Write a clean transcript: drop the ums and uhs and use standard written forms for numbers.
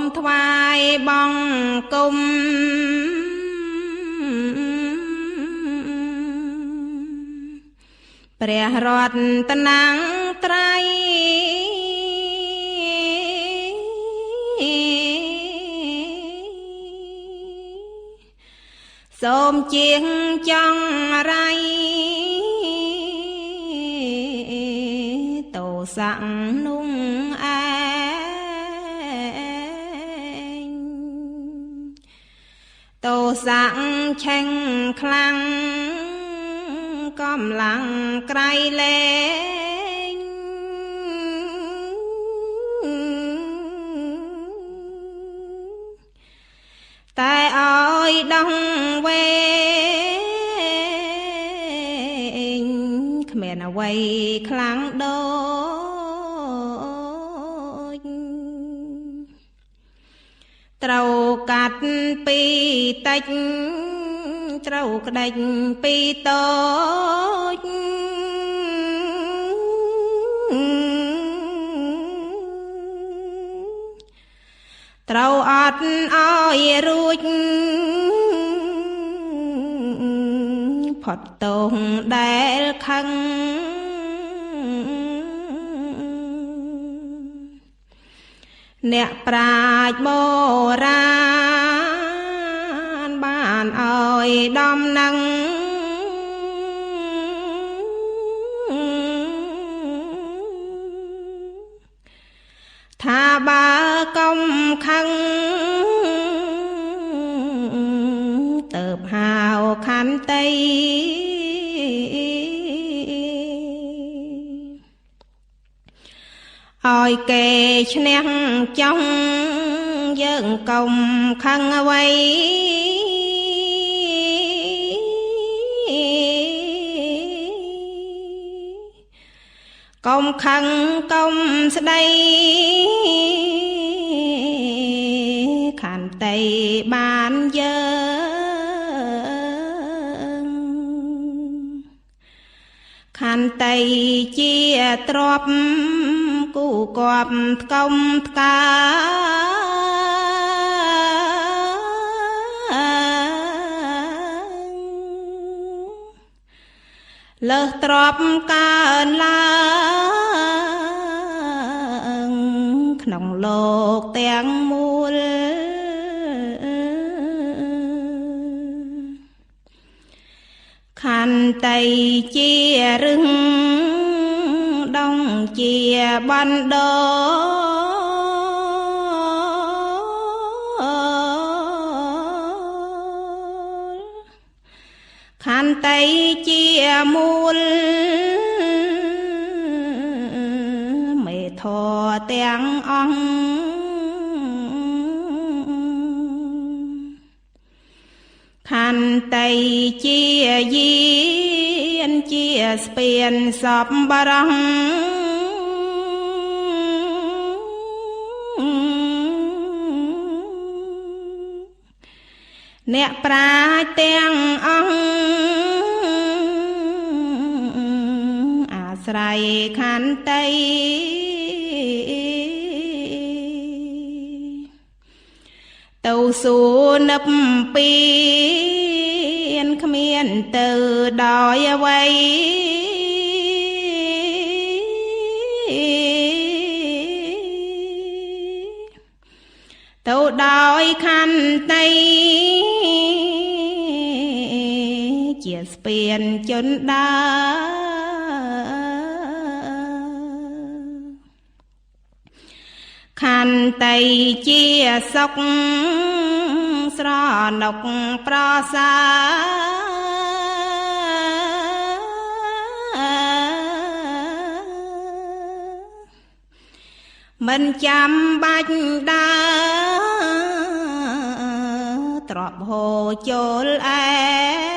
มถวายบังกุมព្រះរតនត្រ័យសូមជាងចង់រៃតោស័កនុងឯងតោស័កឆេងខ្លាំងកំឡាំងក្រៃលែងតែឲ្យដងវែងគ្មានអ្វីខ្លាំងដូចត្រូវកាត់ពីតិចត្រូវក្ដេចពីតូចត្រូវអត់ឲ្យរួចផុតទងដែលខឹងអ្នកប្រាជ្ញបុរាណបានឲ្យដំណឹងថាបើកុំខឹងទៅហៅខន្តីឲ្យគេឈ្នះចង់យើងកុំខឹងអ្វីកុំខឹងកុំស្ដីខន្តីបានយើងខន្តីជាទ្រព្យគូគប់ថ្កុំថ្កើលើសទ្រព្យកើនឡើងក្នុងលោកទាំងមូលខន្តីជារឹងដងជាបណ្ដោខន្តីជាមូលមេធរទាំងអង្គខន្តីជាយានជាស្ពានសពបរងអ្នកប្រាជ្ញទាំងអង្គអាស្រ័យខន្តីទៅសួរនិព្វានគ្មានទៅដោយអ្វីទៅដោយខន្តីជាស្ពានជន់ដើរខន្តីជាសុខស្រណុកប្រសើរមិនចាំបាច់ដើរទ្របហូរចូលឯ